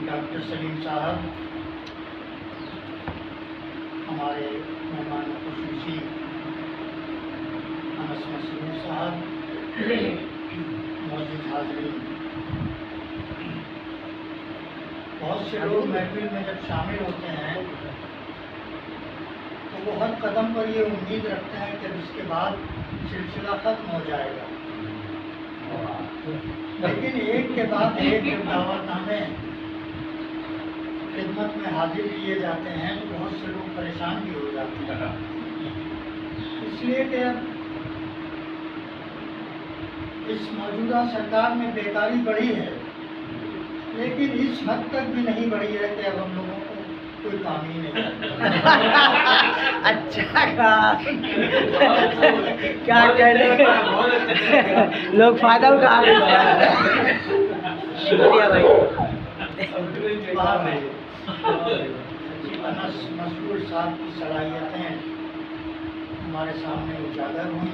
Doctor Salim साहब, हमारे मेहमान खुसूसी अनस मसूद साहब, मौजूद हाज़रीन, बहुत से लोग महफिल में जब शामिल होते हैं तो वो हर कदम पर ये उम्मीद रखते हैं कि इसके बाद सिलसिला ख़त्म हो जाएगा, लेकिन एक के बाद एक जब दावतनामे खिदमत में हाजिर किए जाते हैं तो बहुत से लोग परेशान भी हो जाते हैं, इसलिए कि अब इस मौजूदा सरकार में बेकारी बढ़ी है, लेकिन इस हद तक भी नहीं बढ़ी है कि अब हम लोगों को कोई काम ही नहीं है। अच्छा क्या कहने लोग फायदा उठा रहे हैं। शुक्रिया भाई। अनस मसूद साहब की सलाहियतें हमारे सामने उजागर हुई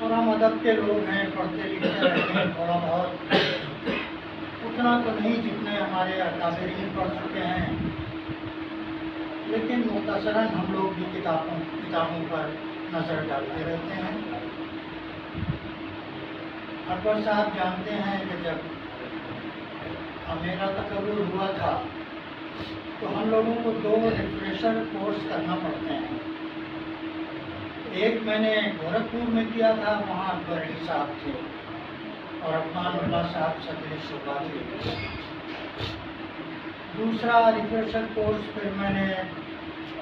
और हम अदब के लोग हैं, पढ़ते लिखते रहते हैं, थोड़ा बहुत उतना तो नहीं जितने हमारे अकाबरीन पढ़ चुके हैं, लेकिन मुख्तसरन हम लोग भी किताबों पर नज़र डालते रहते हैं। अकबर साहब जानते हैं कि जब मेरा तकर्रुर हुआ था तो हम लोगों को 2 रिफ्रेशर कोर्स करना पड़ते हैं। एक मैंने गोरखपुर में किया था, वहाँ अकबर अली साहब थे और अफमानुल्लाह साहब सदर शोभा थे। दूसरा रिफ्रेशर कोर्स फिर मैंने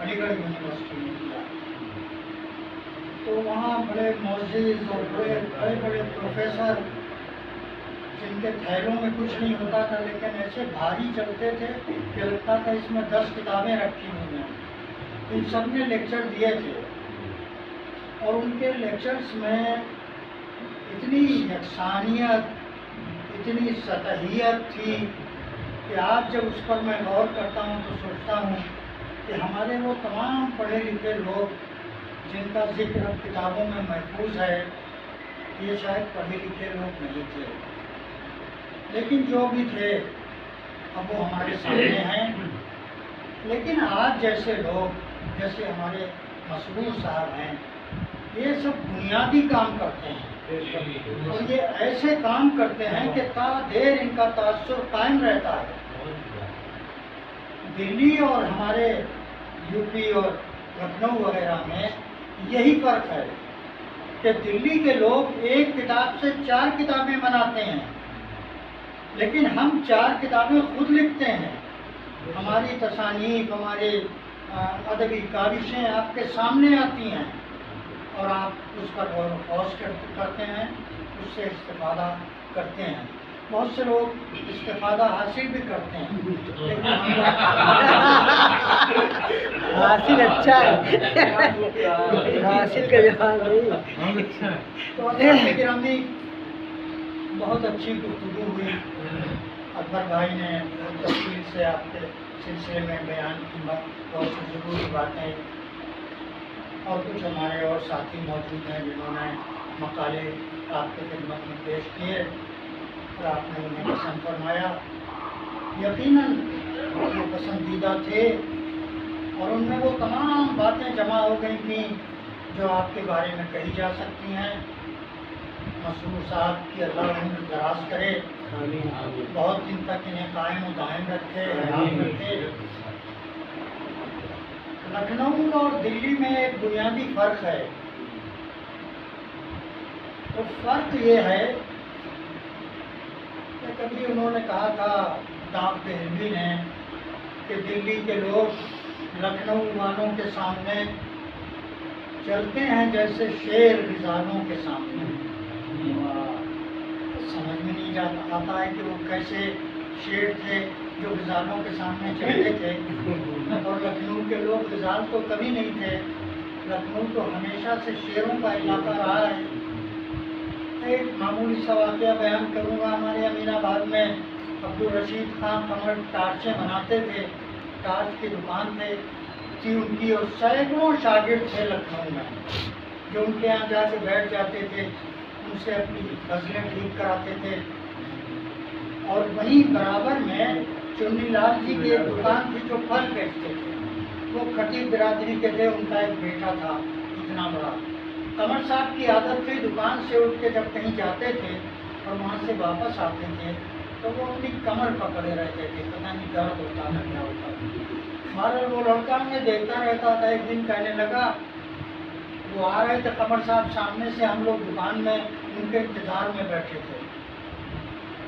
अलीगढ़ यूनिवर्सिटी में किया, तो वहाँ बड़े मोअज़्ज़िज़ और बड़े बड़े प्रोफेसर जिनके थैलों में कुछ नहीं होता था, लेकिन ऐसे भारी चलते थे कि लगता था इसमें 10 किताबें रखी हुई हैं। इन सब ने लेक्चर दिए थे और उनके लेक्चर्स में इतनी यकसानियत, इतनी सतहियत थी कि आज जब उस पर मैं गौर करता हूँ तो सोचता हूँ कि हमारे वो तमाम पढ़े लिखे लोग जिनका जिक्र किताबों में महफूज है, ये शायद पढ़े लिखे लोग नहीं थे, लेकिन जो भी थे अब वो हमारे सामने हैं। लेकिन आज जैसे लोग, जैसे हमारे मसूद साहब हैं, ये सब बुनियादी काम करते हैं और ये ऐसे काम करते हैं कि ता देर इनका तासुर कायम रहता है। दिल्ली और हमारे यूपी और लखनऊ वगैरह में यही फ़र्क है कि दिल्ली के लोग एक किताब से 4 किताबें बनाते हैं, लेकिन हम 4 किताबें खुद लिखते हैं। हमारी तसानीफ, हमारे अदबी काविशें आपके सामने आती हैं और आप उस पर गौर फ़ौज करते हैं, उससे इस्तेफ़ादा करते हैं। बहुत से लोग इस्तेफ़ादा हासिल भी करते हैं, लेकिन हासिल अच्छा है, हासिल का जवाब नहीं। तो गिरामी बहुत अच्छी गुफ्तगू हुई। अकबर भाई ने तफसील से आपके सिलसिले में बयान की बहुत सी ज़रूरी बातें, और कुछ हमारे और साथी मौजूद हैं जिन्होंने मकाले आपके खिदमत में पेश किए और आपने उन्हें पसंद फरमाया। यकीनन वो पसंदीदा थे और उनमें वो तमाम बातें जमा हो गई थी जो आपके बारे में कही जा सकती हैं। मसूद साहब की अल्लाह उम्र दराज करे, बहुत दिन तक इन्हें कायम और दायम रखे। लखनऊ और दिल्ली में एक बुनियादी फ़र्क है, तो फ़र्क ये है कि कभी उन्होंने कहा था दाब देहलवी ने कि दिल्ली के लोग लखनऊ वालों के सामने चलते हैं जैसे शेर रिजालों के सामने। समझ में नहीं आता है कि वो कैसे शेर थे जो रिजालों के सामने चलते थे, और लखनऊ के लोग रिजाल तो कभी नहीं थे। लखनऊ तो हमेशा से शेरों का इलाका रहा है। एक मामूली सा वाक़या बयान करूँगा। हमारे अमीनाबाद में अब्दुल रशीद खान कमर टार्चें बनाते थे, टार्च की दुकान थी उनकी, और सैकड़ों शागिर्द थे लखनऊ में जो उनके यहाँ जाके बैठ जाते थे, उनसे अपनी गज़लें ठीक कराते थे और वहीं बराबर में चुन्नीलाल जी की एक दुकान थी जो फल बेचते थे। वो खटीक बिरादरी के थे, उनका एक बेटा था इतना बड़ा। कमर साहब की आदत थी दुकान से उठ के जब कहीं जाते थे और वहाँ से वापस आते थे तो वो अपनी कमर पकड़े रहते थे, पता नहीं दर्द होता था क्या होता था। हमारा वो लड़का हमें देखता रहता था। एक दिन कहने लगा, वो आ रहे थे कमर साहब सामने से, हम लोग दुकान में उनके इंतजार में बैठे थे।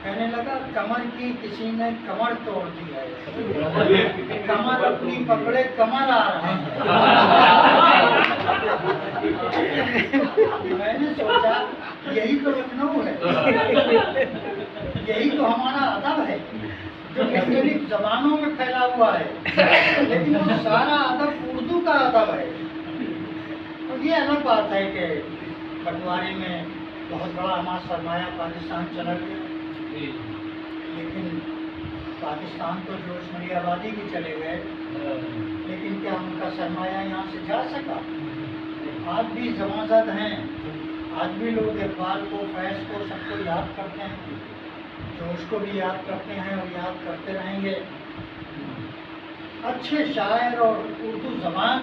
कहने लगा, कमर की किसी ने कमर तोड़ दी है, कमर अपनी पकड़े कमर आ रहा है। मैंने सोचा यही तो लखनऊ है, यही तो हमारा अदब है जो मुख्तलिफ जबानों में फैला हुआ है, लेकिन वो सारा अदब उर्दू का अदब है। तो ये अलग बात है कि पटवारी में बहुत बड़ा हमारा सरमाया पाकिस्तान चला गया, लेकिन पाकिस्तान तो जोशमरी आबादी भी चले गए, लेकिन क्या उनका सरमाया यहाँ से जा सका? आज भी जमाजद हैं, आज भी लोग इकबाल को, फैज़ को, सबको याद करते हैं, जोश को भी याद करते हैं और याद करते रहेंगे। अच्छे शायर और उर्दू ज़बान